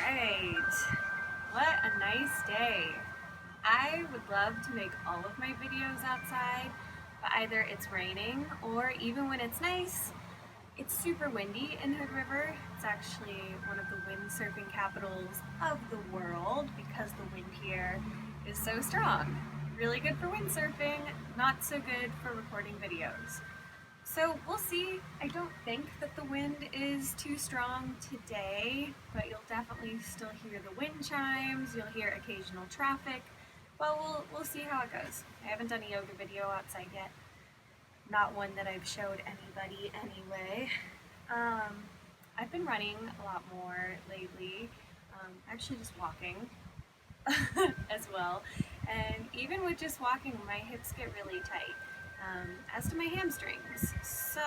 right, what a nice day. I would love to make all of my videos outside, but either it's raining or even when it's nice, it's super windy in Hood River. It's actually one of the windsurfing capitals of the world because the wind here is so strong. Really good for windsurfing, not so good for recording videos. So we'll see. I don't think that the wind is too strong today, but you'll definitely still hear the wind chimes, you'll hear occasional traffic, but we'll see how it goes. I haven't done a yoga video outside yet. Not one that I've showed anybody anyway. I've been running a lot more lately, actually just walking as well. And even with just walking, my hips get really tight, as do my hamstrings. So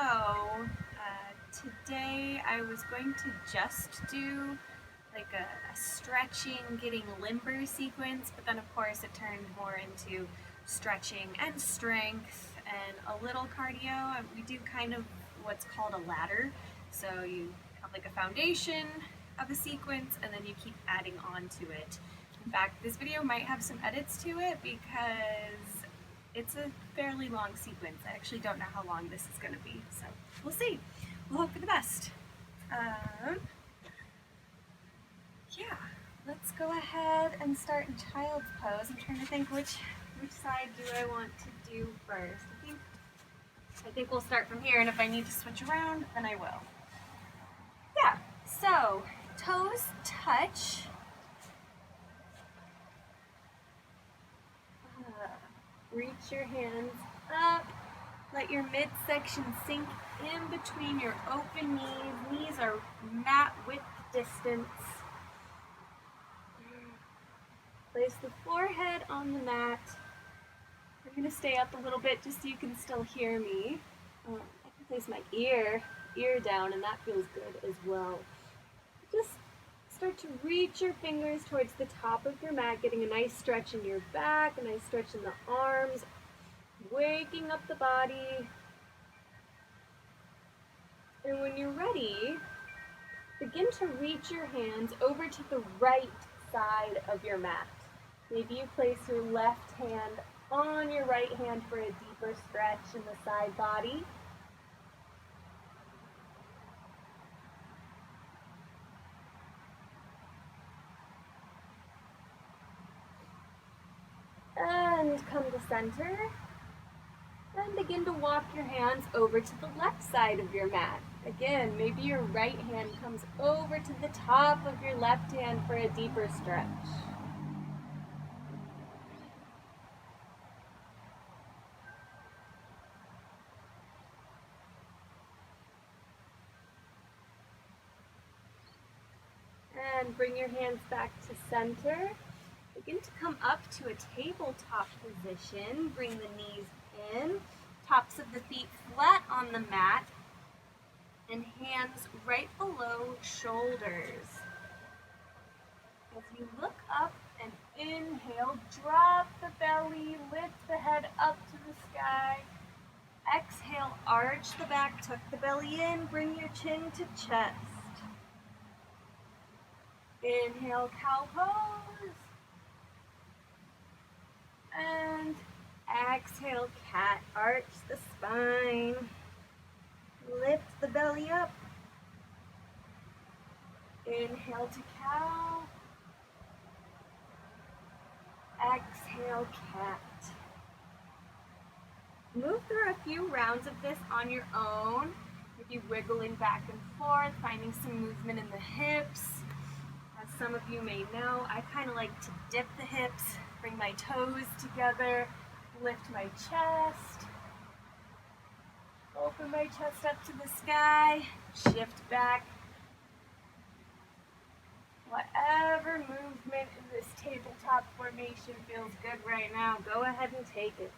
today I was going to just do like a stretching, getting limber sequence, but then of course it turned more into stretching and strength and a little cardio. And we do kind of what's called a ladder. So you have like a foundation of a sequence and then you keep adding on to it. In fact, this video might have some edits to it because it's a fairly long sequence. I actually don't know how long this is going to be, so we'll see. We'll hope for the best. Yeah, let's go ahead and start in child's pose. I'm trying to think which side do I want to do first. I think we'll start from here, and if I need to switch around, then I will. Yeah, so toes touch. Reach your hands up. Let your midsection sink in between your open knees. Knees are mat width distance. Place the forehead on the mat. I'm going to stay up a little bit just so you can still hear me. I can place my ear down, and that feels good as well. Just start to reach your fingers towards the top of your mat, getting a nice stretch in your back, a nice stretch in the arms, waking up the body. And when you're ready, begin to reach your hands over to the right side of your mat. Maybe you place your left hand on your right hand for a deeper stretch in the side body. And come to center. And begin to walk your hands over to the left side of your mat. Again, maybe your right hand comes over to the top of your left hand for a deeper stretch. And bring your hands back to center. Begin to come up to a tabletop position. Bring the knees in, tops of the feet flat on the mat, and hands right below shoulders. As you look up and inhale, drop the belly, lift the head up to the sky. Exhale, arch the back, tuck the belly in, bring your chin to chest. Inhale, cow pose. And exhale, cat, arch the spine. Lift the belly up. Inhale to cow. Exhale, cat. Move through a few rounds of this on your own. Maybe wiggling back and forth, finding some movement in the hips. As some of you may know, I kind of like to dip the hips, bring my toes together, lift my chest, open my chest up to the sky, shift back. Whatever movement in this tabletop formation feels good right now, go ahead and take it.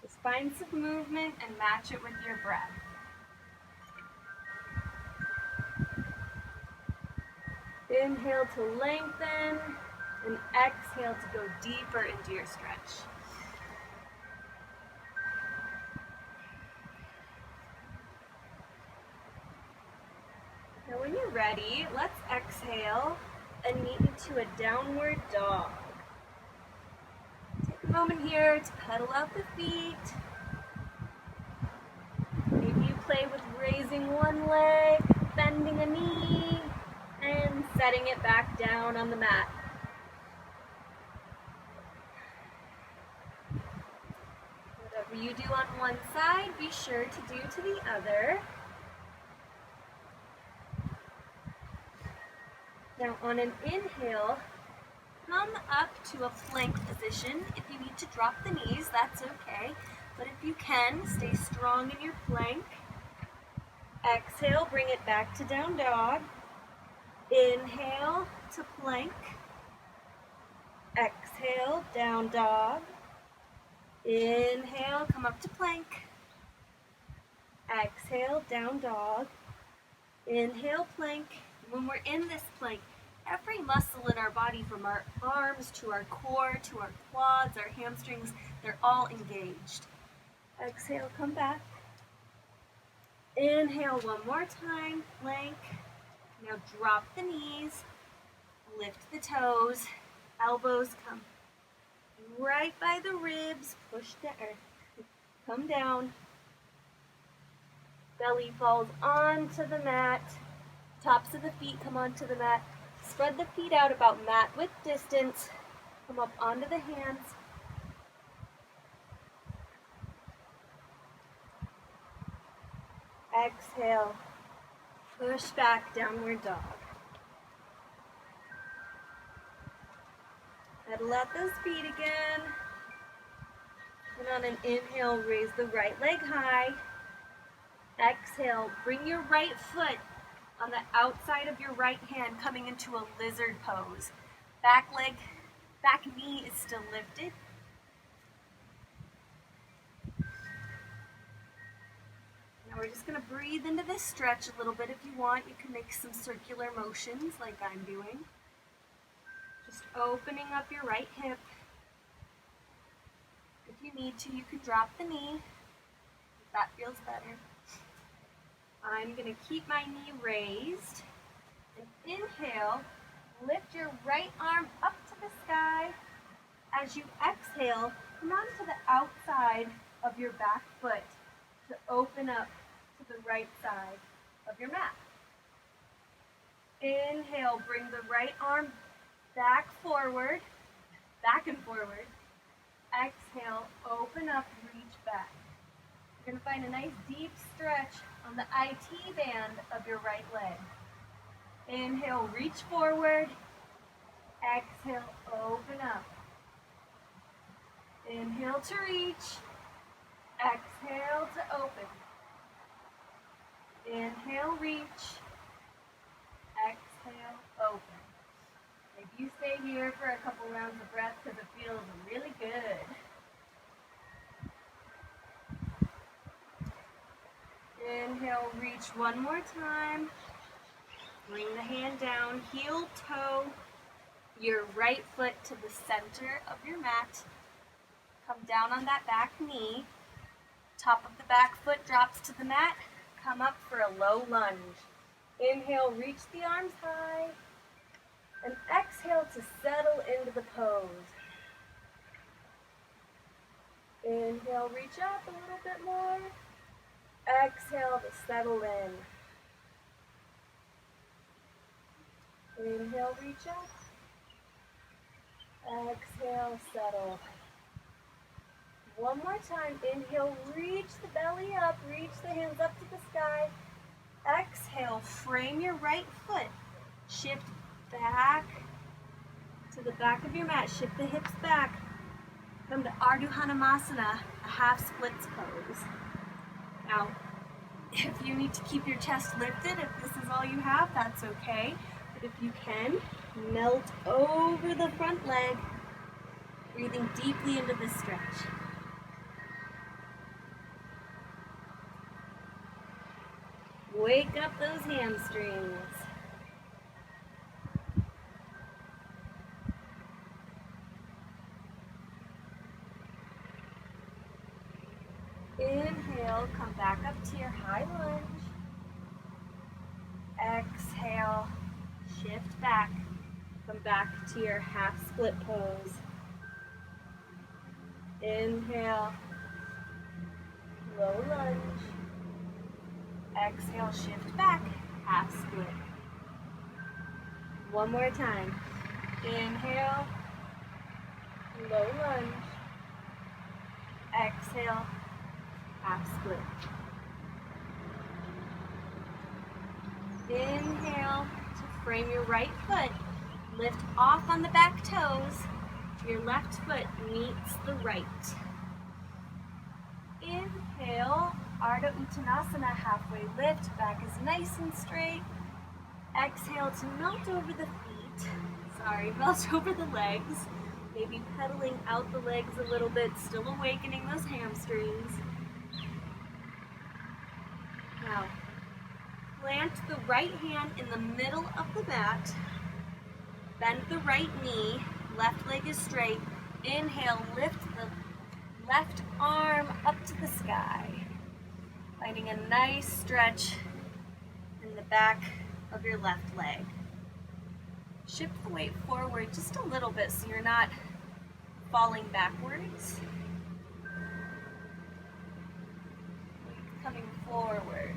Just find some movement and match it with your breath. Inhale to lengthen, and exhale to go deeper into your stretch. Now when you're ready, let's exhale and meet into a downward dog. Take a moment here to pedal out the feet. Maybe you play with raising one leg, bending a knee, and setting it back down on the mat. Whatever you do on one side, be sure to do to the other. Now on an inhale, come up to a plank position. If you need to drop the knees, that's okay. But if you can, stay strong in your plank. Exhale, bring it back to down dog. Inhale to plank. Exhale, down dog. Inhale, come up to plank. Exhale, down dog. Inhale, plank. When we're in this plank, every muscle in our body, from our arms to our core to our quads, our hamstrings, they're all engaged. Exhale, come back. Inhale one more time, plank. Now drop the knees, lift the toes, elbows come right by the ribs, push the earth, come down. Belly falls onto the mat, tops of the feet come onto the mat. Spread the feet out about mat width distance, come up onto the hands. Exhale, push back, downward dog. Pedal out those feet again. And on an inhale, raise the right leg high. Exhale, bring your right foot on the outside of your right hand, coming into a lizard pose. Back knee is still lifted. Now we're just going to breathe into this stretch a little bit. If you want, you can make some circular motions like I'm doing. Just opening up your right hip. If you need to, you can drop the knee, if that feels better. I'm going to keep my knee raised. And inhale, lift your right arm up to the sky. As you exhale, come onto the outside of your back foot to open up to the right side of your mat. Inhale, bring the right arm back and forward. Exhale, open up, reach back. You're going to find a nice deep stretch on the IT band of your right leg. Inhale, reach forward. Exhale, open up. Inhale to reach. Exhale to open. Inhale, reach. Exhale, open. Maybe you stay here for a couple rounds of breath because it feels really good. Inhale, reach one more time. Bring the hand down, heel toe your right foot to the center of your mat. Come down on that back knee. Top of the back foot drops to the mat. Come up for a low lunge. Inhale, reach the arms high. And exhale to settle into the pose. Inhale, reach up a little bit more. Exhale to settle in. Inhale, reach up. Exhale, settle. One more time. Inhale, reach the belly up. Reach the hands up to the sky. Exhale, frame your right foot. Shift back to the back of your mat. Shift the hips back. Come to Ardha Hanumasana, a half splits pose. Now, if you need to keep your chest lifted, if this is all you have, that's okay. But if you can, melt over the front leg, breathing deeply into this stretch. Wake up those hamstrings. Inhale, come back up to your high lunge. Exhale. shift back. Come back to your half split pose. Inhale, low lunge. Exhale, shift back, half split. One more time. Inhale, low lunge. Exhale, half split. Inhale to frame your right foot. Lift off on the back toes. Your left foot meets the right. Inhale, Ardha Uttanasana, halfway lift. Back is nice and straight. Exhale to melt over the feet. Melt over the legs. Maybe pedaling out the legs a little bit, still awakening those hamstrings. Now, plant the right hand in the middle of the mat. Bend the right knee. Left leg is straight. Inhale, lift the left arm up to the sky. Finding a nice stretch in the back of your left leg. Shift the weight forward just a little bit so you're not falling backwards. Weight coming forward.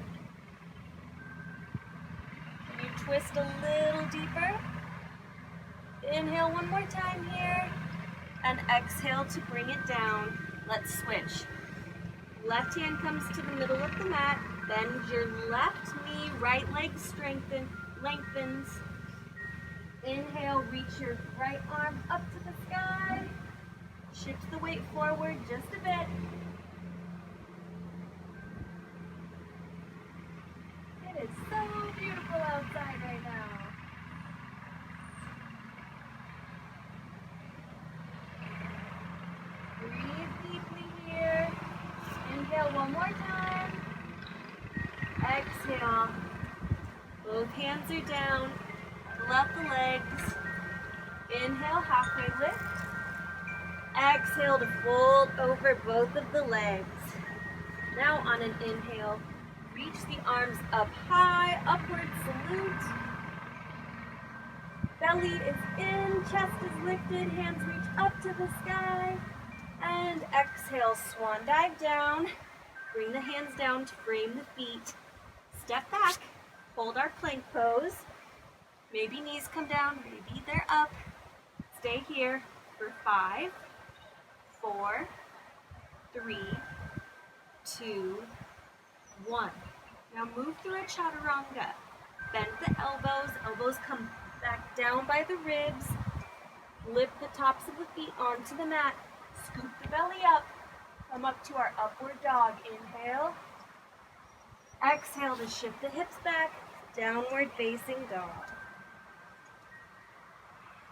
Can you twist a little deeper? Inhale one more time here. And exhale to bring it down. Let's switch. Left hand comes to the middle of the mat. Bend your left knee, right leg lengthens. Inhale, reach your right arm up to the sky. Shift the weight forward just a bit. It is so beautiful outside right now. Breathe deeply here. Inhale one more time. Exhale. Both hands are down. Pull out the legs. Inhale, halfway lift. Exhale to fold over both of the legs. Now on an inhale, reach the arms up high, upward salute. Belly is in, chest is lifted, hands reach up to the sky. And exhale, swan dive down. Bring the hands down to frame the feet. Step back, hold our plank pose. Maybe knees come down, maybe they're up. Stay here for 5, 4, 3, 2, 1. Now move through a chaturanga. Bend the elbows come back down by the ribs. Lift the tops of the feet onto the mat. Scoop the belly up. Come up to our upward dog. Inhale. Exhale to shift the hips back. Downward facing dog.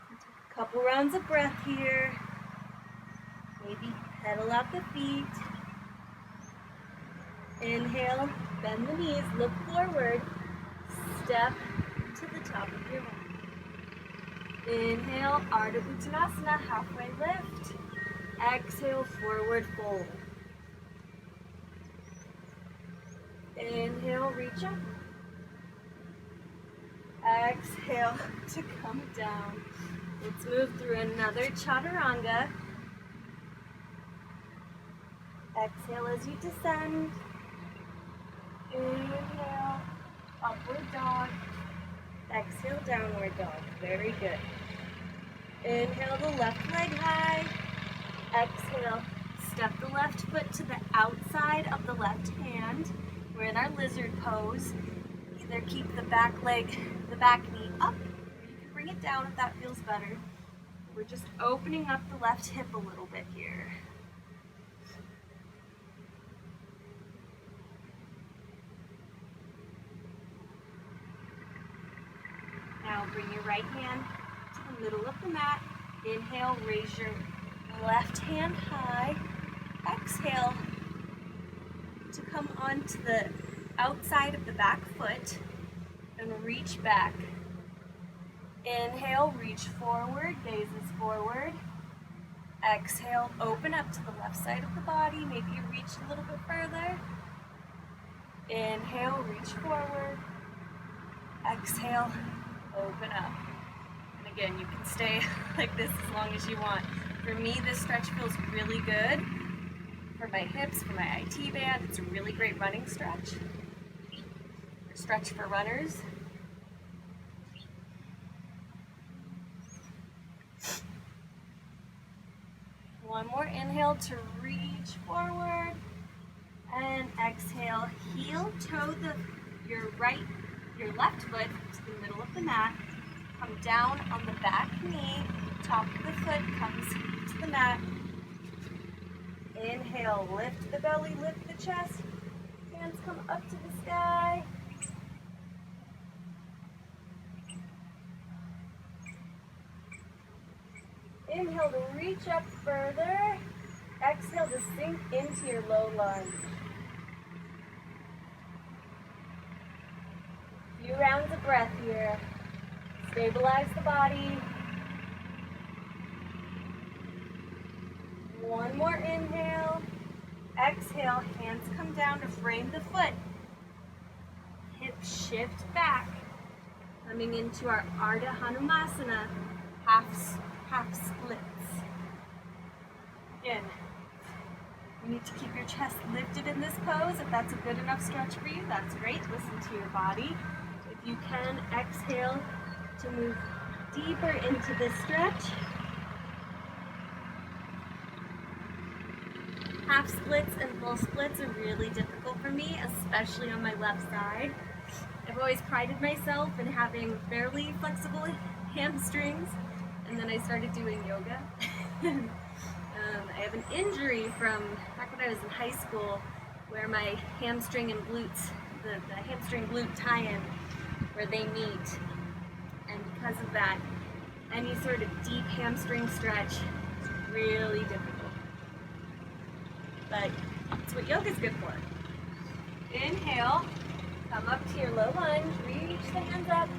Take a couple rounds of breath here. Maybe pedal out the feet. Inhale, bend the knees, look forward. Step to the top of your mat. Inhale, Ardha Uttanasana, halfway lift. Exhale, forward fold. Inhale, reach up. Exhale to come down. Let's move through another chaturanga. Exhale as you descend. Inhale, upward dog. Exhale, downward dog. Very good. Inhale the left leg high. Exhale, step the left foot to the outside of the left hand. We're in our lizard pose. Either keep the back knee up, or you can bring it down if that feels better. We're just opening up the left hip a little bit here. Now bring your right hand to the middle of the mat. Inhale, raise your left hand high. Exhale to come onto the outside of the back foot and reach back. Inhale, reach forward, gazes forward. Exhale, open up to the left side of the body. Maybe you reach a little bit further. Inhale, reach forward. Exhale, open up. And again, you can stay like this as long as you want. For me, this stretch feels really good. For my hips, for my IT band, it's a really great running stretch. Stretch for runners. One more inhale to reach forward, and exhale, heel toe your left foot to the middle of the mat. Come down on the back knee, top of the foot comes to the mat. Inhale, lift the belly, lift the chest. Hands come up to the sky. Inhale to reach up further. Exhale to sink into your low lunge. Few rounds of breath here. Stabilize the body. One more inhale. Exhale, hands come down to frame the foot. Hips shift back. Coming into our Ardha Hanumasana, half splits. Again, you need to keep your chest lifted in this pose. If that's a good enough stretch for you, that's great. Listen to your body. If you can, exhale to move deeper into this stretch. Half splits and full splits are really difficult for me, especially on my left side. I've always prided myself in having fairly flexible hamstrings, and then I started doing yoga. I have an injury from back when I was in high school where my hamstring and glutes, the hamstring glute tie-in, where they meet. And because of that, any sort of deep hamstring stretch is really difficult. But it's what yoga's good for. Inhale, come up to your low lunge, reach the hands up.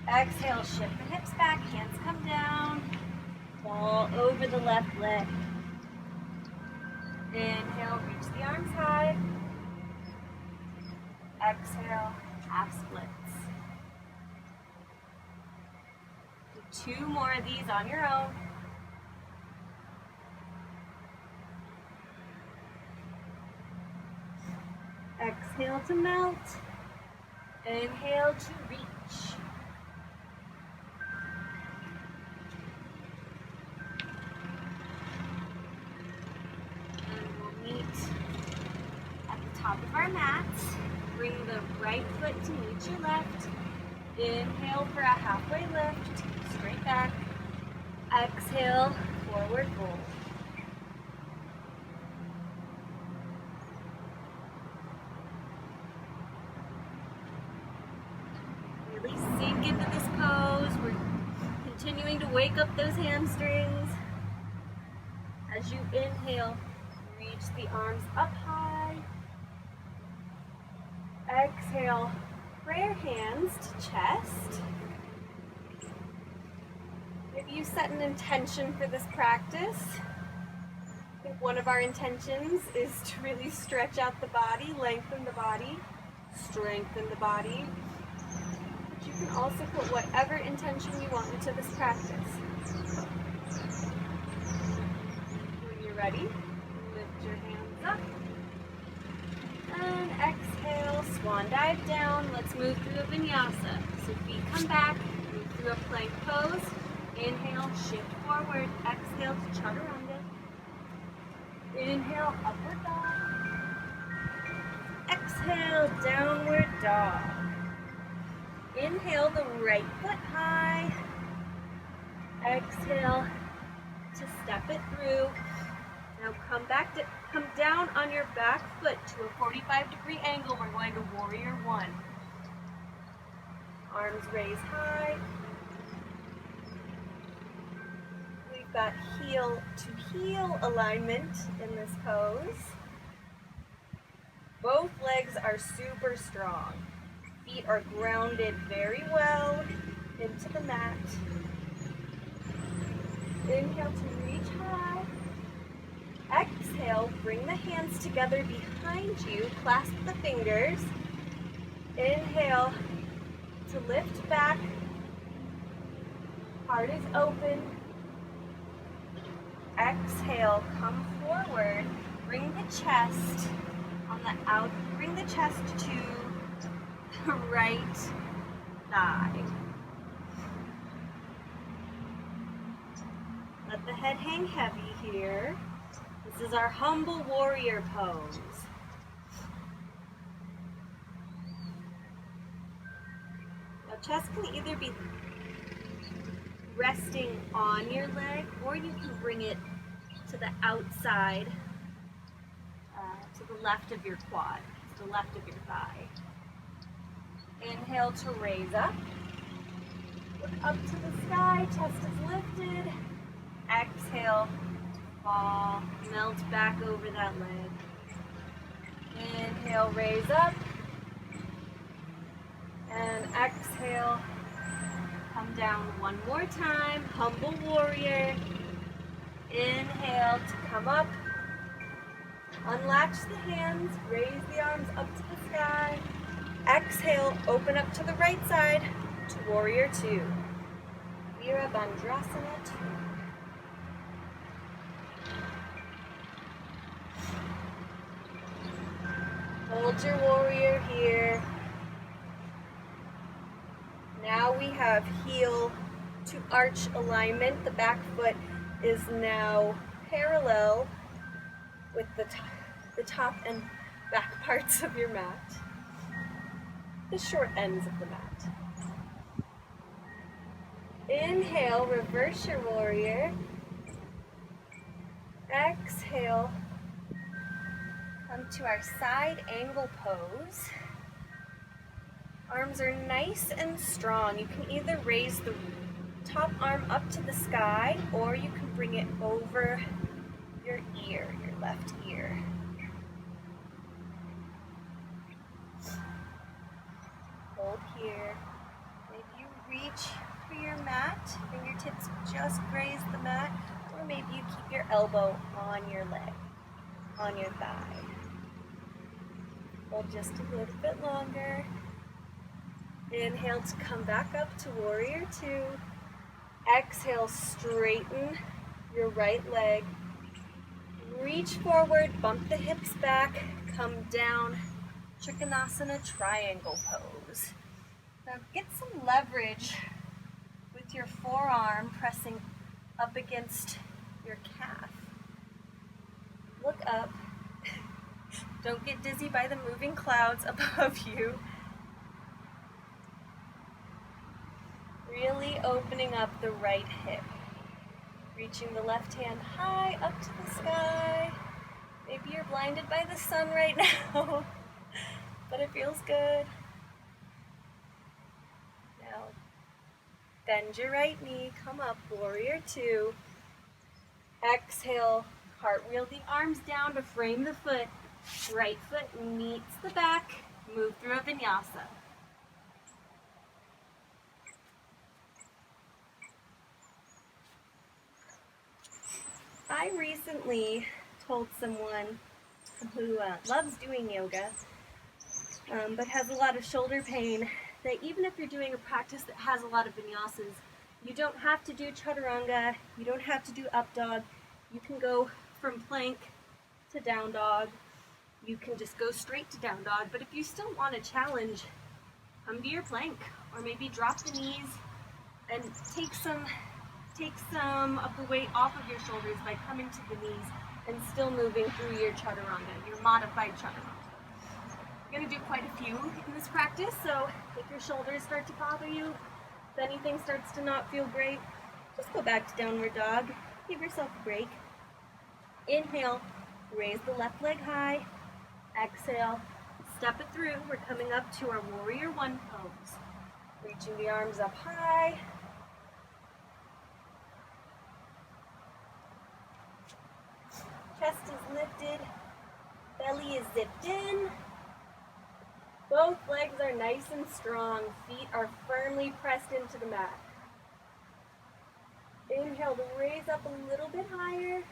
Exhale, shift the hips back, hands come down. Fall over the left leg. Inhale, reach the arms high. Exhale, half splits. Do 2 more of these on your own. Exhale to melt. Inhale to reach. Top of our mat. Bring the right foot to meet your left. Inhale for a halfway lift, straight back. Exhale, forward fold. Really sink into this pose. We're continuing to wake up those hamstrings. As you inhale, reach the arms up high. Exhale, prayer hands to chest. Maybe you set an intention for this practice. I think one of our intentions is to really stretch out the body, lengthen the body, strengthen the body. But you can also put whatever intention you want into this practice. When you're ready, lift your hands up. And exhale, swan dive down. Let's move through a vinyasa. So feet come back, move through a plank pose. Inhale, shift forward. Exhale to chaturanga. Inhale, upward dog. Exhale, downward dog. Inhale, the right foot high. Exhale to step it through. Now come down on your back foot to a 45-degree angle. We're going to warrior 1. Arms raised high. We've got heel to heel alignment in this pose. Both legs are super strong. Feet are grounded very well into the mat. Inhale to reach high. Exhale, bring the hands together behind you, clasp the fingers. Inhale to to lift back. Heart is open. Exhale, come forward. Bring the chest on the out. Bring the chest to the right thigh. Let the head hang heavy here. This is our humble warrior pose. Now, chest can either be resting on your leg, or you can bring it to the outside, to the left of your quad, to the left of your thigh. Inhale to raise up. Look up to the sky, chest is lifted. Exhale, fall, melt back over that leg. Inhale, raise up. And exhale, come down one more time, humble warrior. Inhale to come up. Unlatch the hands, raise the arms up to the sky. Exhale, open up to the right side to warrior two. Virabhadrasana 2. Hold your warrior here. Now we have heel to arch alignment. The back foot is now parallel with the top and back parts of your mat, the short ends of the mat. Inhale, reverse your warrior. Exhale, come to our side angle pose. Arms are nice and strong. You can either raise the top arm up to the sky, or you can bring it over your ear, your left ear. Hold here. Maybe you reach for your mat, fingertips just graze the mat, or maybe you keep your elbow on your leg, on your thigh. Hold just a little bit longer. Inhale to come back up to warrior two. Exhale, straighten your right leg. Reach forward, bump the hips back, come down, Trikonasana triangle pose. Now get some leverage with your forearm pressing up against your calf. Look up. Don't get dizzy by the moving clouds above you. Really opening up the right hip. Reaching the left hand high up to the sky. Maybe you're blinded by the sun right now, but it feels good. Now, bend your right knee, come up, warrior two. Exhale, cartwheel the arms down to frame the foot. Right foot meets the back, move through a vinyasa. I recently told someone who loves doing yoga, but has a lot of shoulder pain, that even if you're doing a practice that has a lot of vinyasas, you don't have to do chaturanga, you don't have to do up dog. You can go from plank to down dog. You can just go straight to down dog, but if you still want a challenge, come to your plank, or maybe drop the knees and take some of the weight off of your shoulders by coming to the knees and still moving through your chaturanga, your modified chaturanga. You're going to do quite a few in this practice, so if your shoulders start to bother you, if anything starts to not feel great, just go back to downward dog. Give yourself a break. Inhale, raise the left leg high. Exhale, step it through. We're coming up to our warrior one pose. Reaching the arms up high. Chest is lifted, belly is zipped in. Both legs are nice and strong. Feet are firmly pressed into the mat. Inhale to raise up a little bit higher.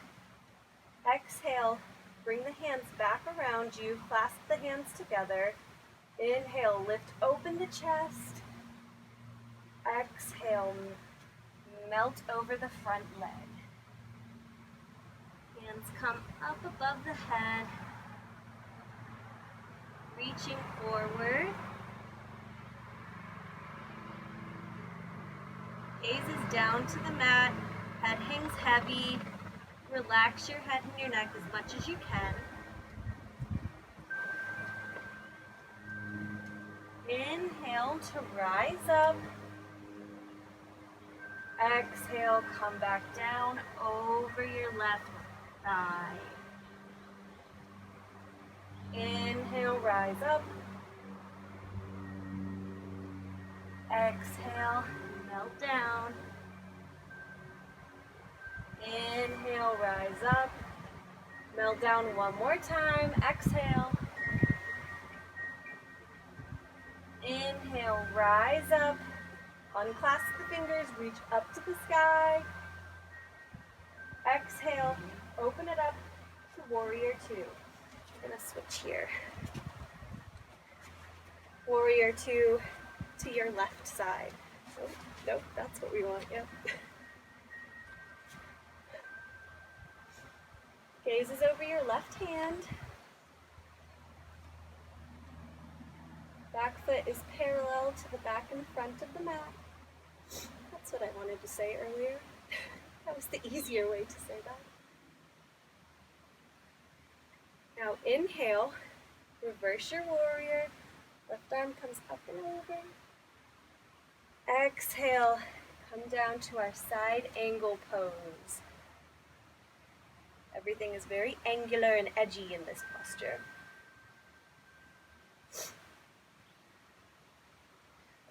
Exhale, bring the hands back around you. Clasp the hands together. Inhale, lift open the chest. Exhale, melt over the front leg. Hands come up above the head, reaching forward. Gaze is down to the mat, head hangs heavy. Relax your head and your neck as much as you can. Inhale to rise up. Exhale, come back down over your left thigh. Inhale, rise up. Exhale, melt down. Inhale, rise up. Melt down one more time. Exhale. Inhale, rise up. Unclasp the fingers, reach up to the sky. Exhale, open it up to warrior two. I'm gonna switch here. Warrior two to your left side. Oh, nope, that's what we want, yep. Gaze is over your left hand. Back foot is parallel to the back and front of the mat. That's what I wanted to say earlier. That was the easier way to say that. Now inhale, reverse your warrior. Left arm comes up and over. Exhale, come down to our side angle pose. Everything is very angular and edgy in this posture.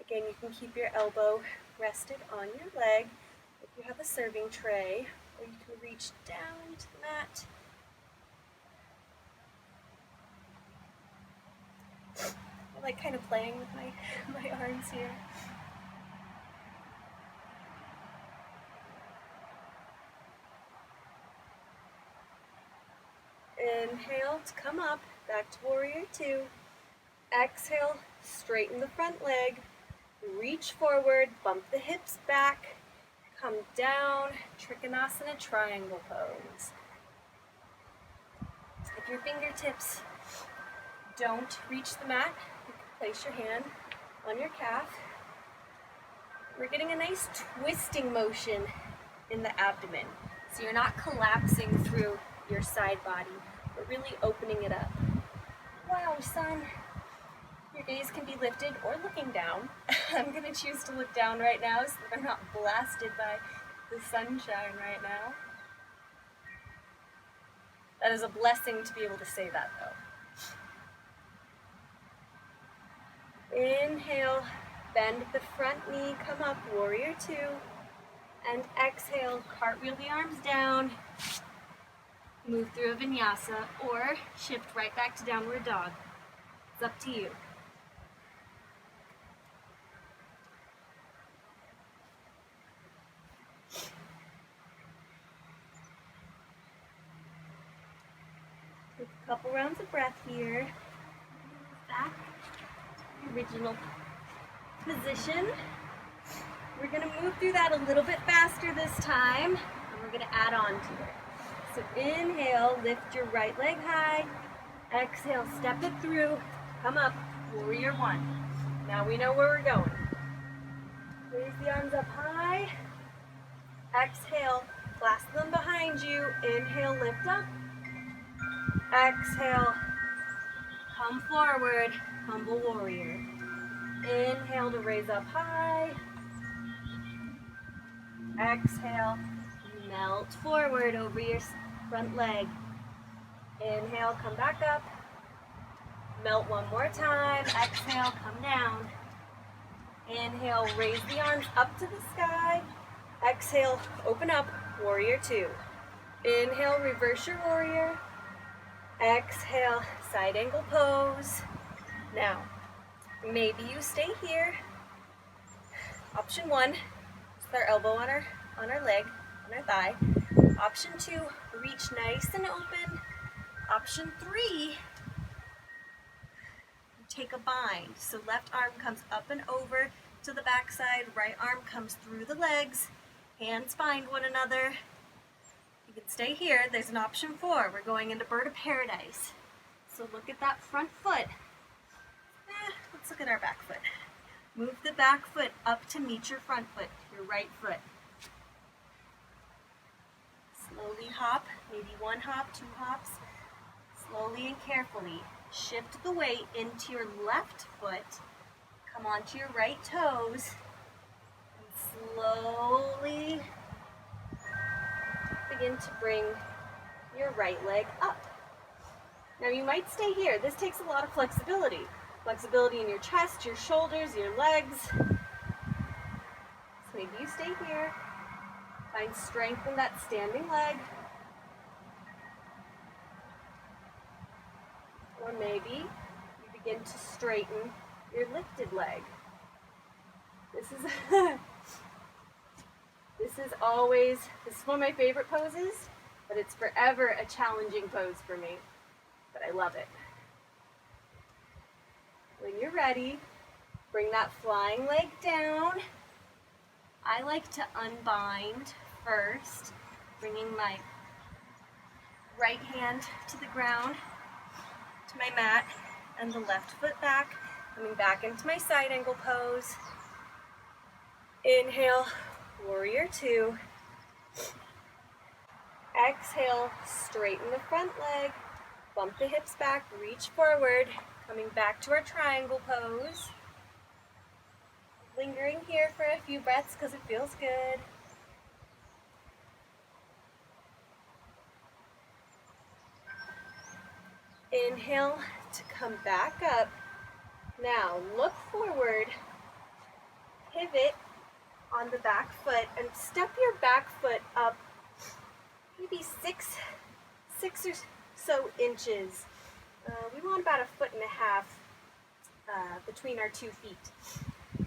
Again, you can keep your elbow rested on your leg if you have a serving tray, or you can reach down to the mat. I like kind of playing with my arms here. Inhale to come up, back to warrior two. Exhale, straighten the front leg. Reach forward, bump the hips back, come down, Trikonasana triangle pose. If your fingertips don't reach the mat, you can place your hand on your calf. We're getting a nice twisting motion in the abdomen. So you're not collapsing through your side body, but really opening it up. Wow, son. Your gaze can be lifted or looking down. I'm going to choose to look down right now so that I'm not blasted by the sunshine right now. That is a blessing to be able to say that though. Inhale, bend the front knee, come up, warrior two. And exhale, cartwheel the arms down. Move through a vinyasa or shift right back to downward dog. It's up to you. Take a couple rounds of breath here. Back to the original position. We're going to move through that a little bit faster this time, and we're going to add on to it. So inhale, lift your right leg high. Exhale, step it through. Come up, warrior one. Now we know where we're going. Raise the arms up high. Exhale, clasp them behind you. Inhale, lift up. Exhale, come forward, humble warrior. Inhale to raise up high. Exhale, melt forward over your front leg. Inhale, come back up. Melt one more time. Exhale, come down. Inhale, raise the arms up to the sky. Exhale, open up, warrior two. Inhale, reverse your warrior. Exhale, side angle pose. Now, maybe you stay here. Option one, with our elbow on our leg, on our thigh. Option two, reach nice and open. Option three, take a bind. So left arm comes up and over to the back side, right arm comes through the legs, hands find one another. You can stay here. There's an option 4. We're going into bird of paradise. So look at that front foot. Let's look at our back foot. Move the back foot up to meet your front foot, your right foot. Slowly hop, maybe 1 hop, 2 hops. Slowly and carefully shift the weight into your left foot. Come onto your right toes. And slowly begin to bring your right leg up. Now you might stay here. This takes a lot of flexibility. Flexibility in your chest, your shoulders, your legs. So maybe you stay here. Find strength in that standing leg. Or maybe you begin to straighten your lifted leg. This is one of my favorite poses, but it's forever a challenging pose for me. But I love it. When you're ready, bring that flying leg down. I like to unbind first, bringing my right hand to the ground, to my mat, and the left foot back, coming back into my side angle pose. Inhale, warrior 2. Exhale, straighten the front leg, bump the hips back, reach forward, coming back to our triangle pose. Lingering here for a few breaths because it feels good. Inhale to come back up. Now look forward, pivot on the back foot, and step your back foot up maybe six or so inches. We want about 1.5 feet between our 2 feet.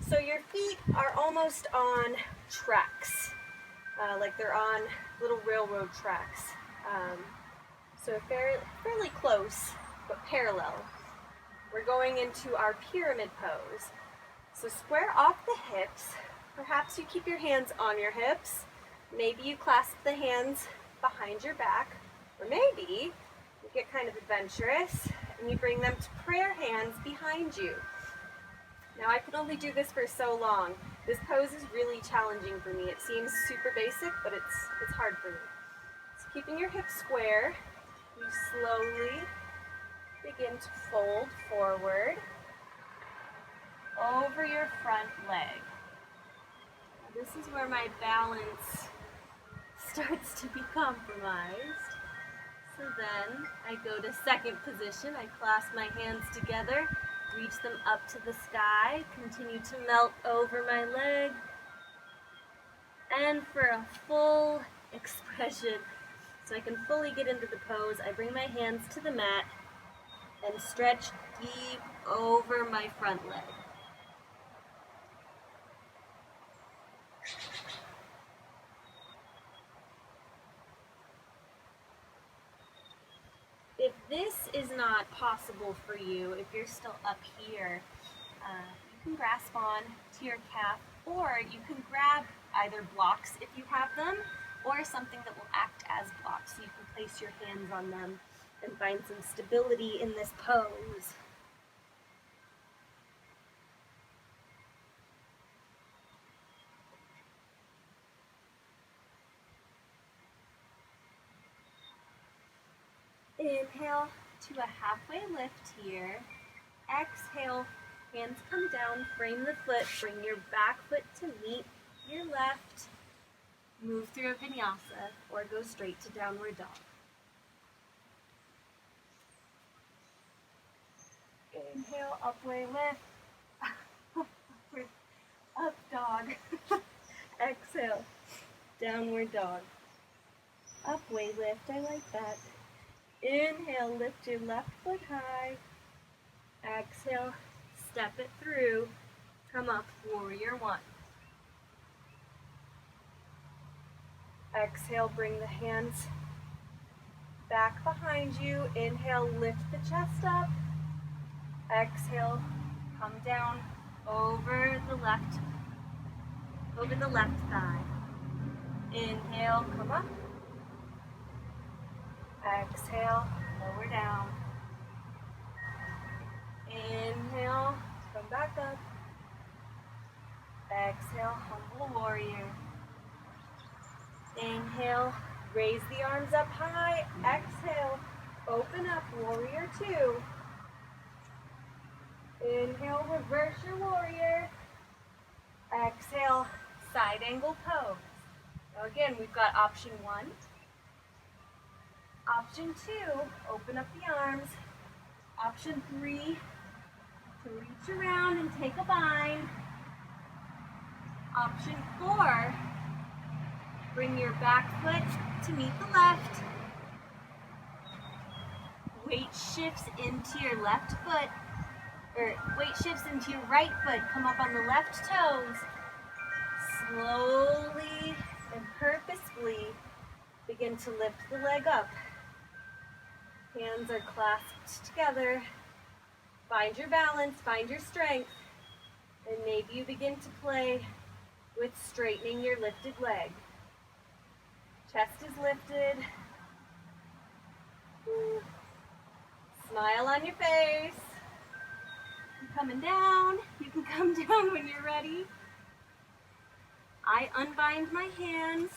So your feet are almost on tracks, like they're on little railroad tracks. So fairly close, but parallel. We're going into our pyramid pose. So square off the hips. Perhaps you keep your hands on your hips. Maybe you clasp the hands behind your back. Or maybe you get kind of adventurous and you bring them to prayer hands behind you. Now I can only do this for so long. This pose is really challenging for me. It seems super basic, but it's hard for me. So keeping your hips square, you slowly begin to fold forward over your front leg. Now this is where my balance starts to be compromised. So then I go to second position. I clasp my hands together, reach them up to the sky, continue to melt over my leg. And for a full expression, so I can fully get into the pose, I bring my hands to the mat and stretch deep over my front leg. If this is not possible for you, if you're still up here, you can grasp on to your calf, or you can grab either blocks if you have them, or something that will act as blocks, so you can place your hands on them and find some stability in this pose. Inhale to a halfway lift here. Exhale, hands come down, frame the foot, bring your back foot to meet your left. Move through a vinyasa or go straight to downward dog. Inhale, upway lift. Up dog. Exhale, downward dog. Upway lift, I like that. Inhale, lift your left foot high. Exhale, step it through. Come up, warrior 1. Exhale, bring the hands back behind you. Inhale, lift the chest up. Exhale, come down, over the left thigh. Inhale, come up. Exhale, lower down. Inhale, come back up. Exhale, humble warrior. Inhale, raise the arms up high. Exhale, open up, warrior two. Inhale, reverse your warrior. Exhale, side angle pose. Now again, we've got option one. Option two, open up the arms. Option three, to reach around and take a bind. Option four, bring your back foot to meet the left. Weight shifts into your left foot, or weight shifts into your right foot. Come up on the left toes. Slowly and purposefully begin to lift the leg up. Hands are clasped together. Find your balance, find your strength, and maybe you begin to play with straightening your lifted leg. Chest is lifted. Smile on your face. I'm coming down. You can come down when you're ready. I unbind my hands,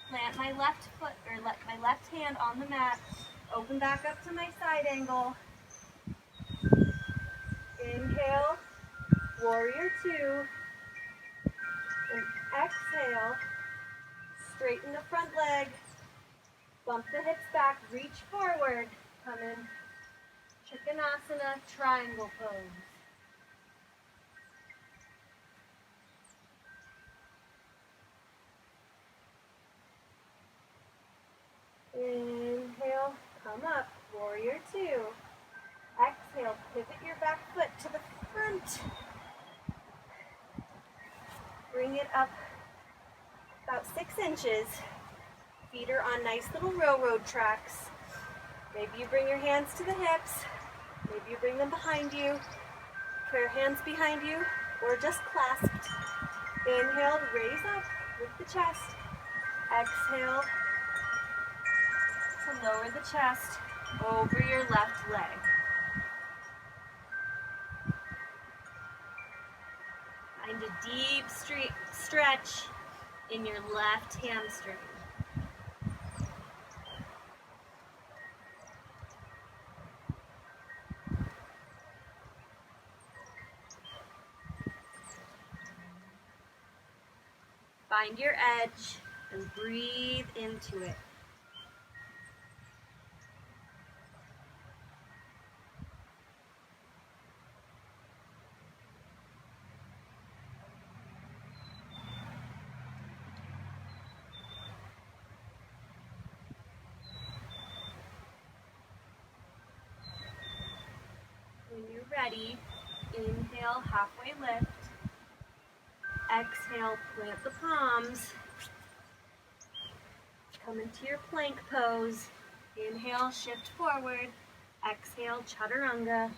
plant my left foot, or let my left hand on the mat, open back up to my side angle. Inhale, warrior two, and exhale, straighten the front leg, bump the hips back, reach forward, come in, Trikonasana, triangle pose. Inhale, come up, warrior two. Exhale, pivot your back foot to the front. Bring it up about 6 inches. Feet are on nice little railroad tracks. Maybe you bring your hands to the hips. Maybe you bring them behind you. Prayer hands behind you, or just clasped. Inhale, raise up with the chest. Exhale to lower the chest over your left leg. Find a deep stretch in your left hamstring. Find your edge and breathe into it. When you're ready, inhale, halfway lift. Exhale, plant the palms. Come into your plank pose. Inhale, shift forward. Exhale, chaturanga.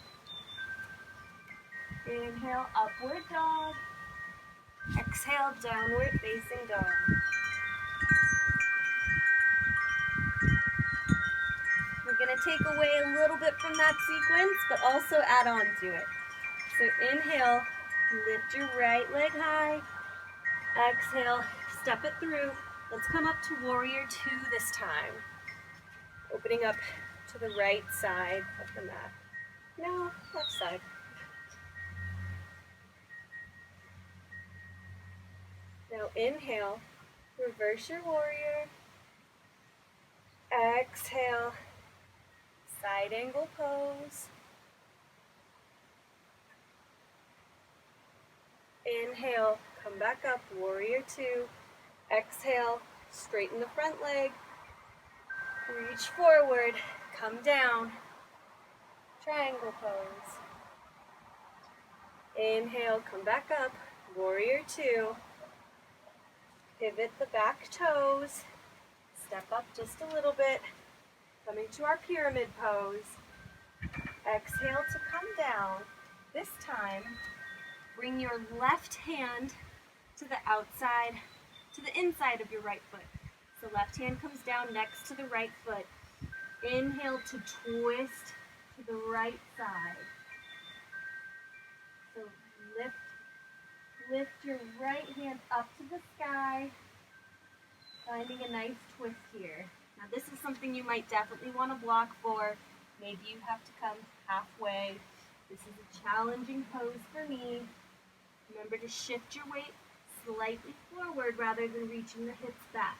Inhale, upward dog. Exhale, downward facing dog. We're going to take away a little bit from that sequence, but also add on to it. So inhale, lift your right leg high. Exhale, step it through. Let's come up to warrior two this time. Opening up to the right side of the mat. No, left side. Now inhale, reverse your warrior. Exhale, side angle pose. Inhale, come back up, warrior two. Exhale, straighten the front leg. Reach forward, come down. Triangle pose. Inhale, come back up, warrior two. Pivot the back toes. Step up just a little bit. Coming to our pyramid pose. Exhale to come down. This time, Bring your left hand to the outside, to the inside of your right foot. So left hand comes down next to the right foot. Inhale to twist to the right side. So lift your right hand up to the sky, finding a nice twist here. Now this is something you might definitely want to block for. Maybe you have to come halfway. This is a challenging pose for me. Remember to shift your weight slightly forward rather than reaching the hips back.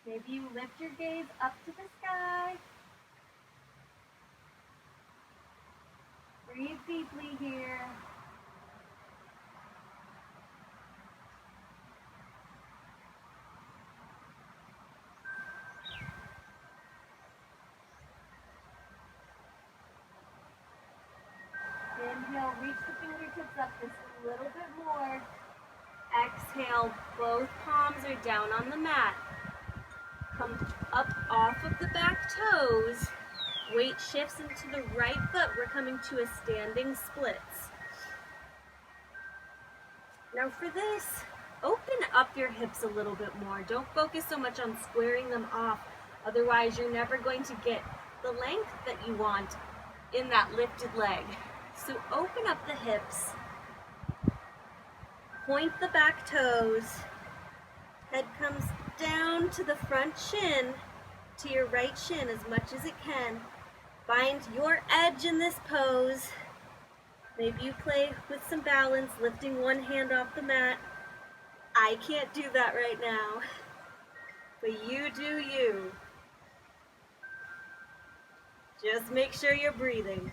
Maybe you lift your gaze up to the sky. Breathe deeply here. Inhale, reach the fingertips up just a little bit more. Exhale, both palms are down on the mat. Come up off of the back toes. Weight shifts into the right foot. We're coming to a standing splits. Now for this, open up your hips a little bit more. Don't focus so much on squaring them off. Otherwise, you're never going to get the length that you want in that lifted leg. So open up the hips. Point the back toes. Head comes down to the front shin, to your right shin as much as it can. Find your edge in this pose. Maybe you play with some balance, lifting one hand off the mat. I can't do that right now, but you do you. Just make sure you're breathing.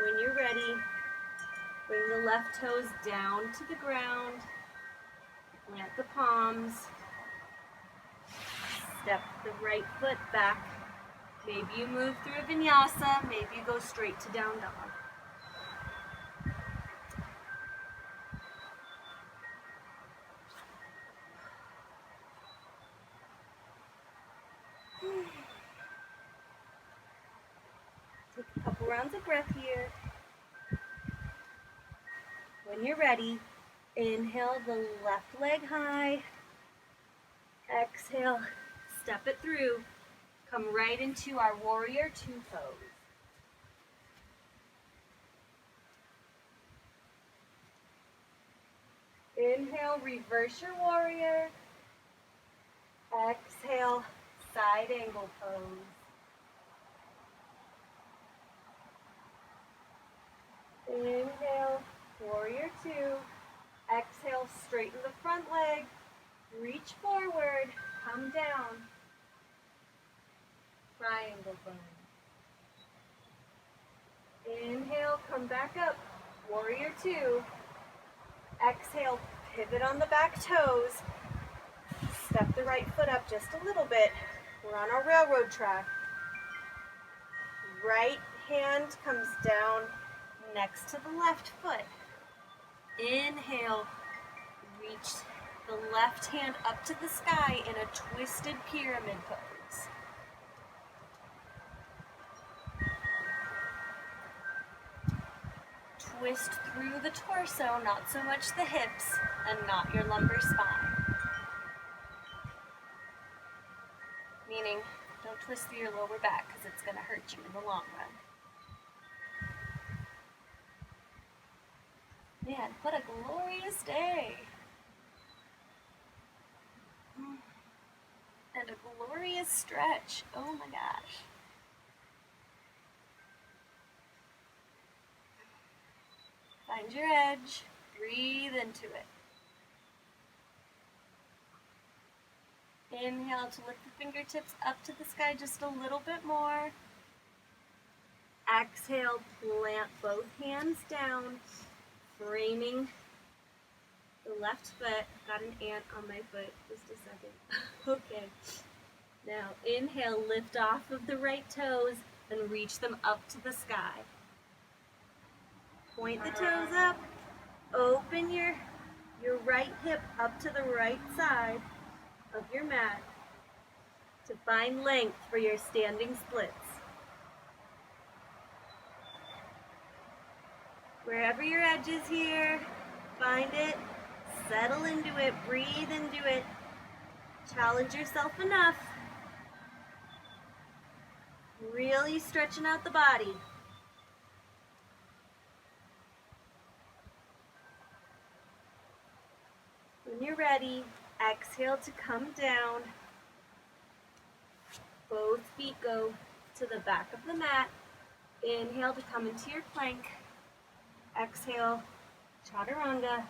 When you're ready, bring the left toes down to the ground. Plant the palms. Step the right foot back. Maybe you move through a vinyasa. Maybe you go straight to down dog. Take a couple rounds of breath here. When you're ready, inhale the left leg high. Exhale, step it through. Come right into our warrior two pose. Inhale, reverse your warrior. Exhale, side angle pose. Inhale, warrior two. Exhale, straighten the front leg. Reach forward, come down. Triangle pose. Inhale, come back up. Warrior two. Exhale, pivot on the back toes. Step the right foot up just a little bit. We're on our railroad track. Right hand comes down next to the left foot. Inhale, reach the left hand up to the sky in a twisted pyramid pose. Twist through the torso, not so much the hips, and not your lumbar spine. Meaning, don't twist through your lower back because it's going to hurt you in the long run. Man, what a glorious day. And a glorious stretch. Oh my gosh. Find your edge. Breathe into it. Inhale to lift the fingertips up to the sky just a little bit more. Exhale, plant both hands down, framing the left foot. Got an ant on my foot. Just a second. Okay. Now inhale, lift off of the right toes and reach them up to the sky. Point the toes up. Open your right hip up to the right side. of your mat to find length for your standing splits. Wherever your edge is here, find it, settle into it, breathe into it, challenge yourself enough, really stretching out the body. When you're ready, exhale to come down. Both feet go to the back of the mat. Inhale to come into your plank. Exhale, chaturanga.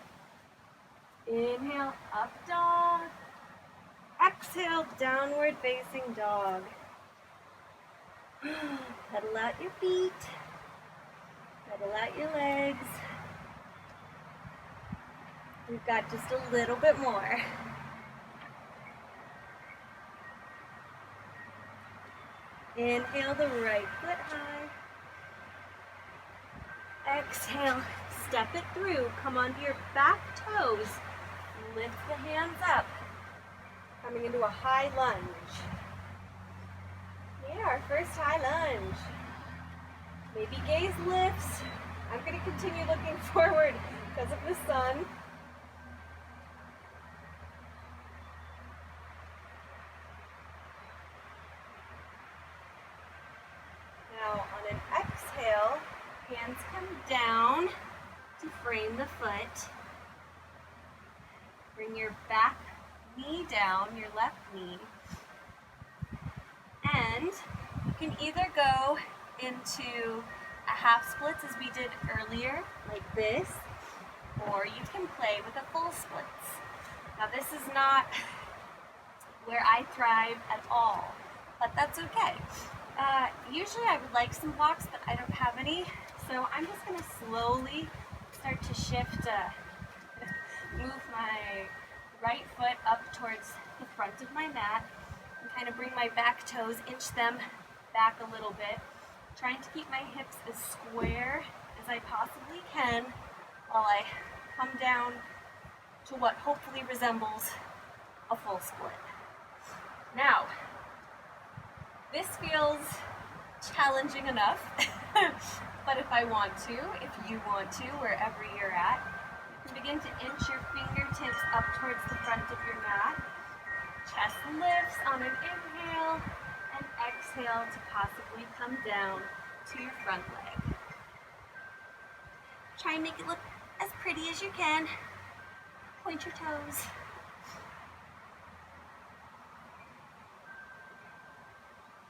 Inhale, up dog. Exhale, downward facing dog. Pedal out your feet. Pedal out your legs. We've got just a little bit more. Inhale the right foot high. Exhale, step it through. Come onto your back toes. Lift the hands up. Coming into a high lunge. Yeah, our first high lunge. Maybe gaze lifts. I'm going to continue looking forward because of the sun. Now on an exhale, hands come down to frame the foot. Bring your back knee down, your left knee. And you can either go into a half splits as we did earlier, like this, or you can play with a full splits. Now this is not where I thrive at all, but that's okay. Usually I would like some blocks, but I don't have any, so I'm just going to slowly start to shift, move my right foot up towards the front of my mat, and kind of bring my back toes, inch them back a little bit, trying to keep my hips as square as I possibly can while I come down to what hopefully resembles a full split. Now, this feels challenging enough, but if I want to, if you want to, wherever you're at, you can begin to inch your fingertips up towards the front of your mat. Chest lifts on an inhale, and exhale to possibly come down to your front leg. Try and make it look as pretty as you can. Point your toes.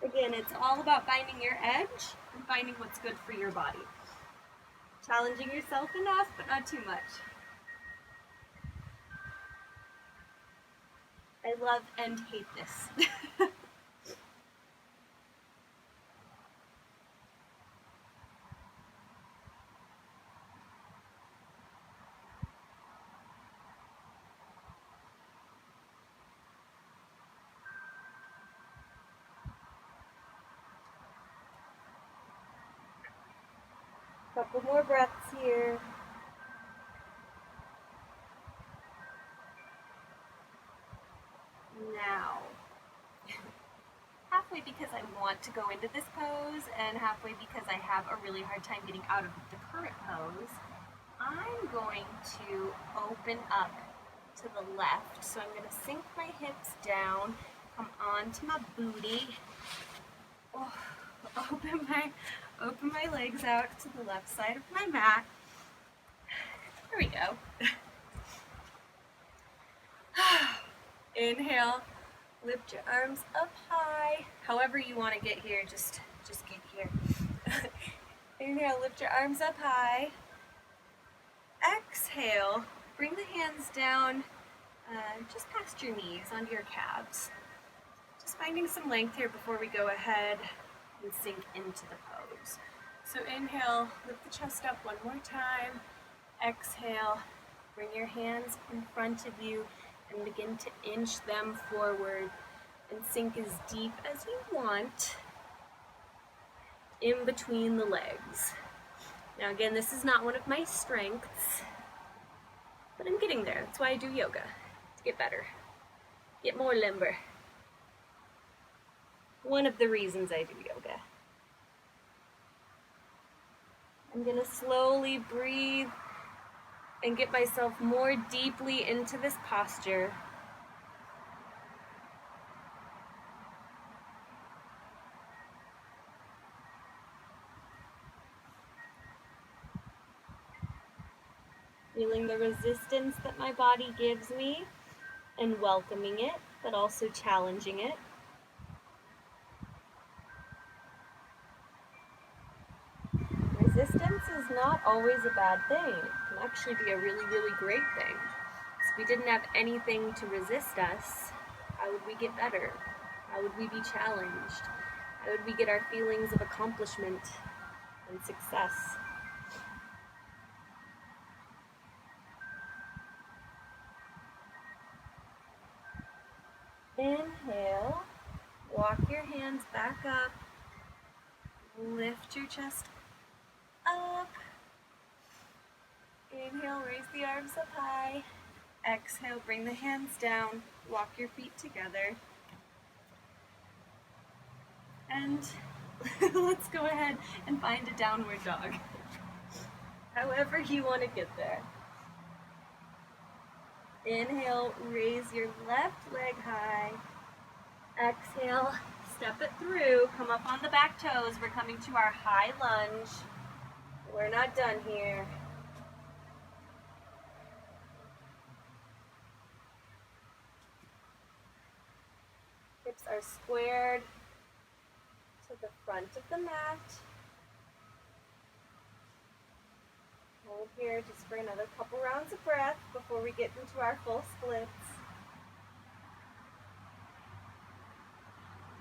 Again, it's all about finding your edge and finding what's good for your body. Challenging yourself enough, but not too much. I love and hate this. Couple more breaths here. Now, halfway because I want to go into this pose and halfway because I have a really hard time getting out of the current pose, I'm going to open up to the left. So I'm going to sink my hips down, come onto my booty, open my legs out to the left side of my mat. Here we go. Inhale, lift your arms up high. However you want to get here, just get here. Inhale, lift your arms up high. Exhale, bring the hands down just past your knees, onto your calves. Just finding some length here before we go ahead and sink into the pose. So inhale, lift the chest up one more time. Exhale, bring your hands in front of you and begin to inch them forward and sink as deep as you want in between the legs. Now again, this is not one of my strengths, but I'm getting there. That's why I do yoga, to get better. get more limber. One of the reasons I do yoga. I'm gonna slowly breathe and get myself more deeply into this posture. Feeling the resistance that my body gives me and welcoming it, but also challenging it. Resistance is not always a bad thing. It can actually be a really, really great thing. If we didn't have anything to resist us, how would we get better? How would we be challenged? How would we get our feelings of accomplishment and success? Inhale, walk your hands back up, lift your chest up. Inhale, raise the arms up high. Exhale, bring the hands down, walk your feet together. And let's go ahead and find a downward dog. However you want to get there. Inhale, raise your left leg high. Exhale, step it through, come up on the back toes. We're coming to our high lunge. We're not done here. Hips are squared to the front of the mat. Hold here just for another couple rounds of breath before we get into our full splits.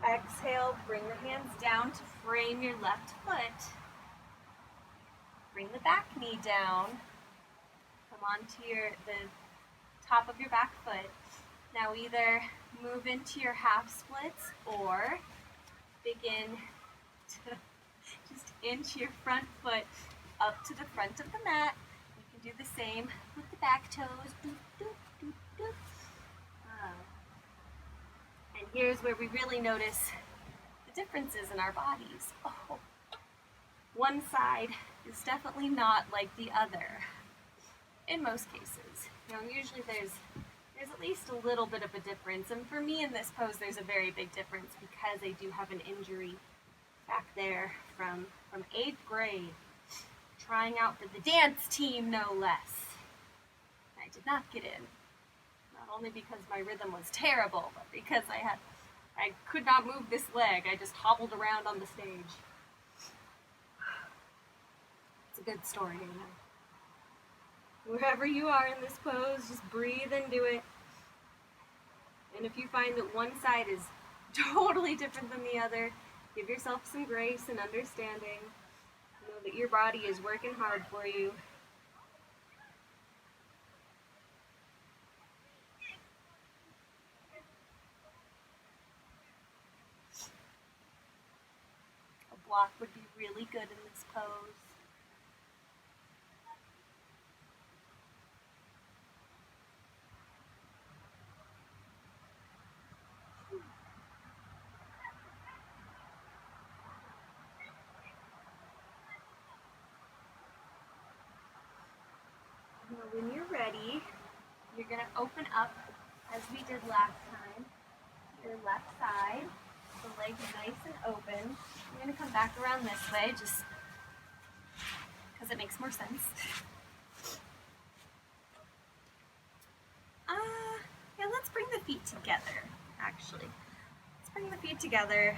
Exhale, bring the hands down to frame your left foot. Bring the back knee down. Come onto the top of your back foot. Now either move into your half splits or begin to just inch your front foot up to the front of the mat. You can do the same with the back toes. Doop, doop, doop, doop. And here's where we really notice the differences in our bodies. Oh, one side is definitely not like the other in most cases. Usually there's at least a little bit of a difference. And for me in this pose, there's a very big difference because I do have an injury back there from 8th grade, trying out for the dance team, no less. I did not get in. Not only because my rhythm was terrible, but because I could not move this leg. I just hobbled around on the stage. It's a good story, you know. Wherever you are in this pose, just breathe and do it. And if you find that one side is totally different than the other, give yourself some grace and understanding. Know that your body is working hard for you. A block would be really good in this pose. Now when you're ready, you're going to open up, as we did last time, your left side. The leg nice and open. I'm going to come back around this way just because it makes more sense. Yeah, let's bring the feet together, actually. Let's bring the feet together.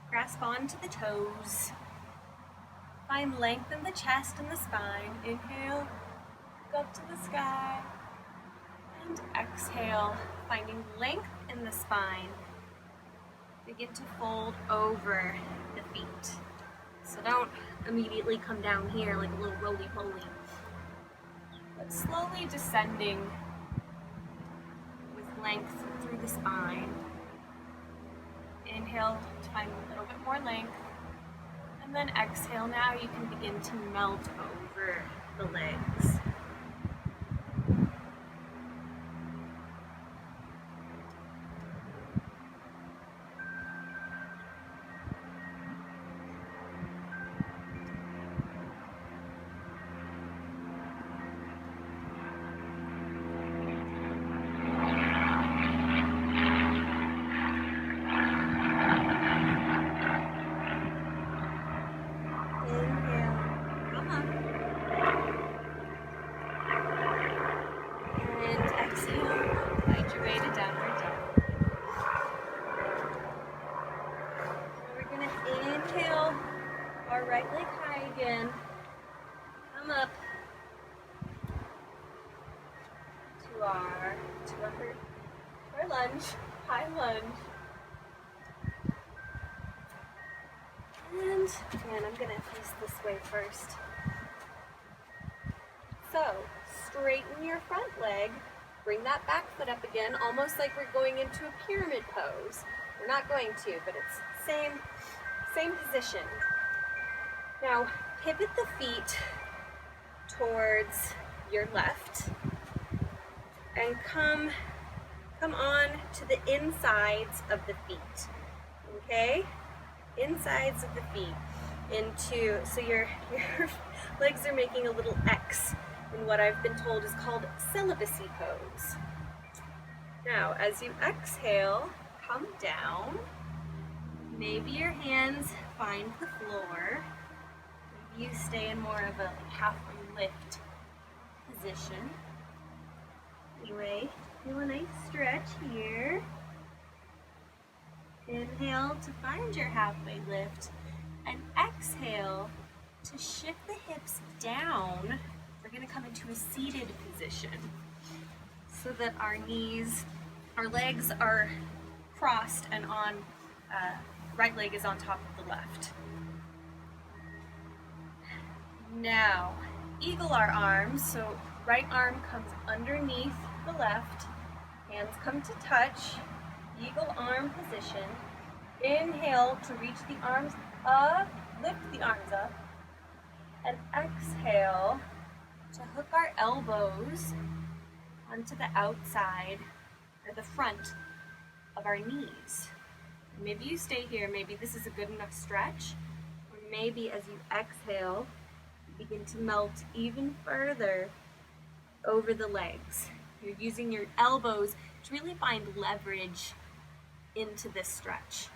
Grasp onto the toes. Find length in the chest and the spine. Inhale, look up to the sky. And exhale, finding length in the spine. Begin to fold over the feet. So don't immediately come down here like a little roly-poly, but slowly descending with length through the spine. Inhale to find a little bit more length. And then exhale, now you can begin to melt over the legs. lunge, high lunge. And I'm gonna face this way first. So, straighten your front leg, bring that back foot up again, almost like we're going into a pyramid pose. We're not going to, but it's same position. Now, pivot the feet towards your left and come on to the insides of the feet, okay? Insides of the feet so your legs are making a little X in what I've been told is called celibacy pose. Now, as you exhale, come down. Maybe your hands find the floor. Maybe you stay in more of a halfway lift position. Anyway, do a nice stretch here. Inhale to find your halfway lift, and exhale to shift the hips down. We're going to come into a seated position so that our legs are crossed and right leg is on top of the left. Now, eagle our arms, so right arm comes underneath the left, hands come to touch, eagle arm position. Inhale to reach the arms up, lift the arms up, and exhale to hook our elbows onto the outside or the front of our knees. Maybe you stay here, maybe this is a good enough stretch, or maybe as you exhale, you begin to melt even further over the legs. You're using your elbows to really find leverage into this stretch.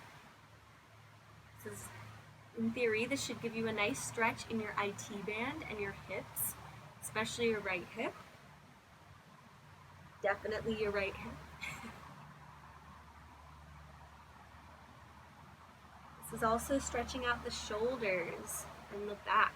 In theory, this should give you a nice stretch in your IT band and your hips, especially your right hip. Definitely your right hip. This is also stretching out the shoulders and the back.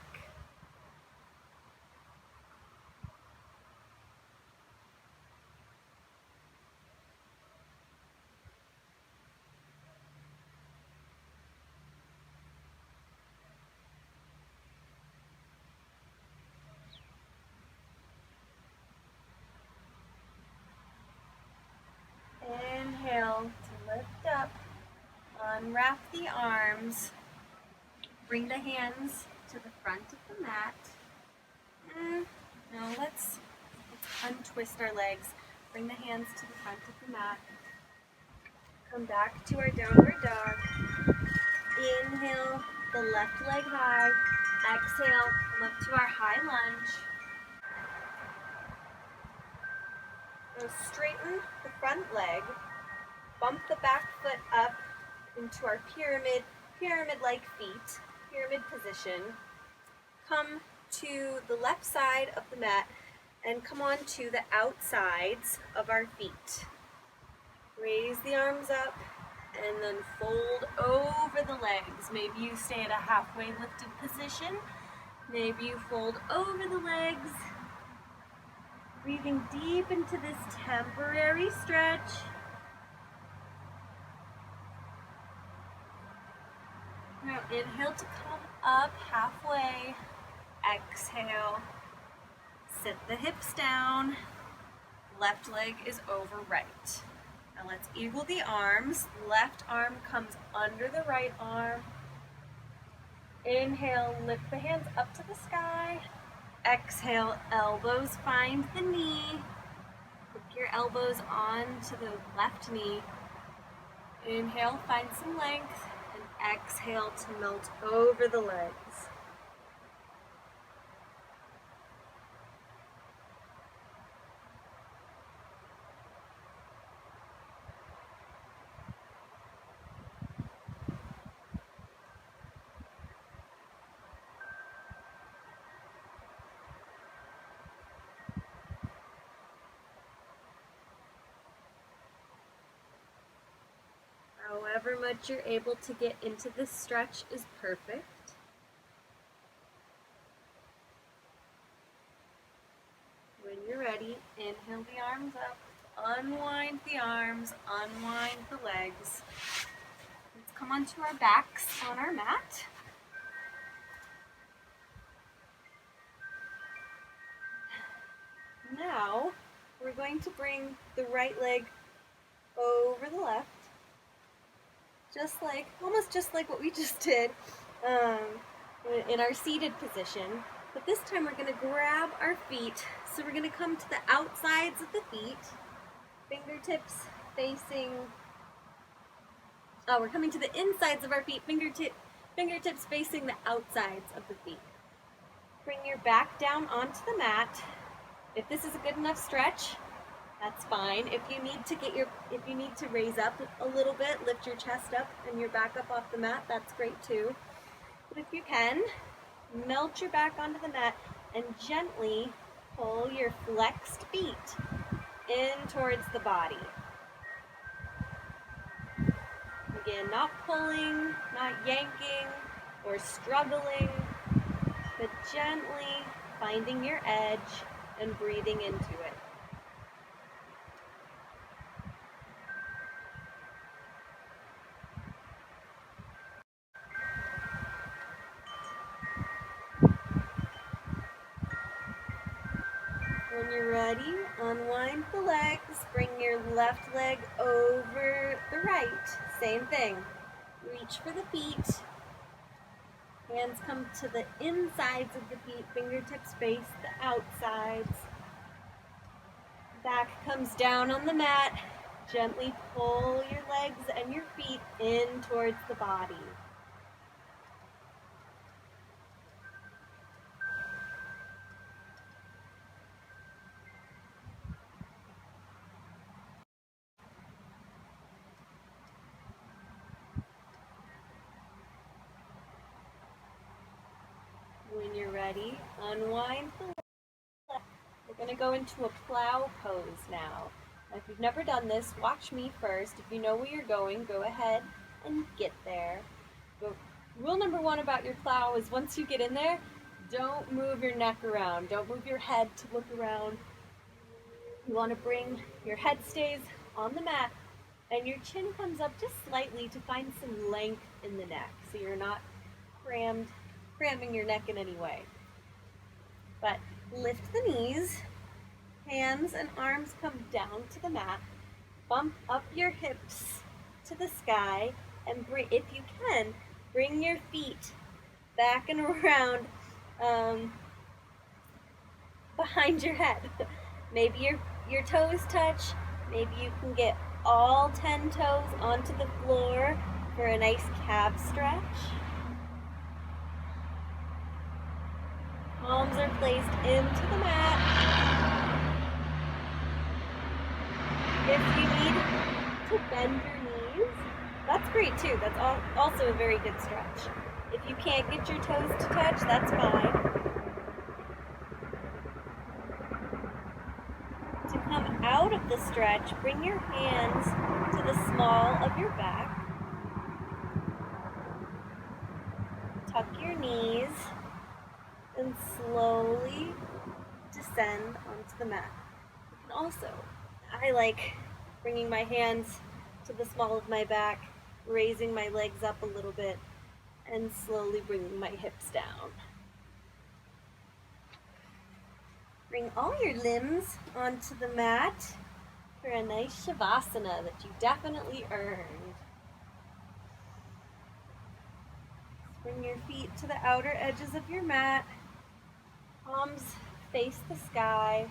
Inhale to lift up, unwrap the arms, bring the hands to the front of the mat. Now let's untwist our legs, bring the hands to the front of the mat, come back to our downward dog. Inhale, the left leg high, exhale, come up to our high lunge. Now straighten the front leg, bump the back foot up into our pyramid-like feet, pyramid position. Come to the left side of the mat and come on to the outsides of our feet. Raise the arms up and then fold over the legs. Maybe you stay at a halfway lifted position. Maybe you fold over the legs. Breathing deep into this temporary stretch. Now inhale to come up halfway. Exhale. Sit the hips down. Left leg is over right. Now let's eagle the arms. Left arm comes under the right arm. Inhale, lift the hands up to the sky. Exhale, elbows find the knee. Hook your elbows onto the left knee. Inhale, find some length. And exhale to melt over the legs. However much you're able to get into this stretch is perfect. When you're ready, inhale the arms up, unwind the arms, unwind the legs. Let's come onto our backs on our mat. Now, we're going to bring the right leg over the left, almost just like what we just did in our seated position. But this time we're going to grab our feet. So we're going to come to the outsides of the feet, fingertips facing, we're coming to the insides of our feet, fingertips facing the outsides of the feet. Bring your back down onto the mat. If this is a good enough stretch, that's fine. If you need to raise up a little bit, lift your chest up and your back up off the mat, that's great too. But if you can, melt your back onto the mat and gently pull your flexed feet in towards the body. Again, not pulling, not yanking or struggling, but gently finding your edge and breathing into it. When you're ready, unwind the legs, bring your left leg over the right. Same thing. Reach for the feet. Hands come to the insides of the feet, fingertips face the outsides. Back comes down on the mat. Gently pull your legs and your feet in towards the body. When you're ready, unwind the legs. We're going to go into a plow pose now. If you've never done this, watch me first. If you know where you're going, go ahead and get there. But rule number one about your plow is once you get in there, don't move your neck around. Don't move your head to look around. You want to bring your head stays on the mat and your chin comes up just slightly to find some length in the neck so you're not cramming your neck in any way. But lift the knees, hands and arms come down to the mat, bump up your hips to the sky, and if you can, bring your feet back and around behind your head. Maybe your toes touch, maybe you can get all 10 toes onto the floor for a nice calf stretch. Palms are placed into the mat. If you need to bend your knees, that's great too. That's also a very good stretch. If you can't get your toes to touch, that's fine. To come out of the stretch, bring your hands to the small of your back. Tuck your knees and slowly descend onto the mat. You can also, I like bringing my hands to the small of my back, raising my legs up a little bit, and slowly bringing my hips down. Bring all your limbs onto the mat for a nice shavasana that you definitely earned. Bring your feet to the outer edges of your mat. Palms face the sky.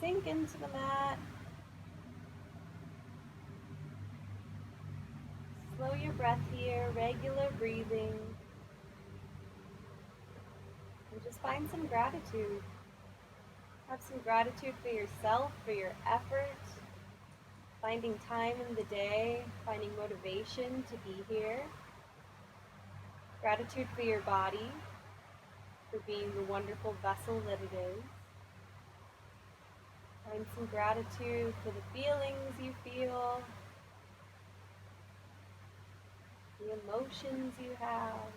Sink into the mat. Slow your breath here, regular breathing. And just find some gratitude. Have some gratitude for yourself, for your effort, finding time in the day, finding motivation to be here. Gratitude for your body, for being the wonderful vessel that it is. Find some gratitude for the feelings you feel, the emotions you have.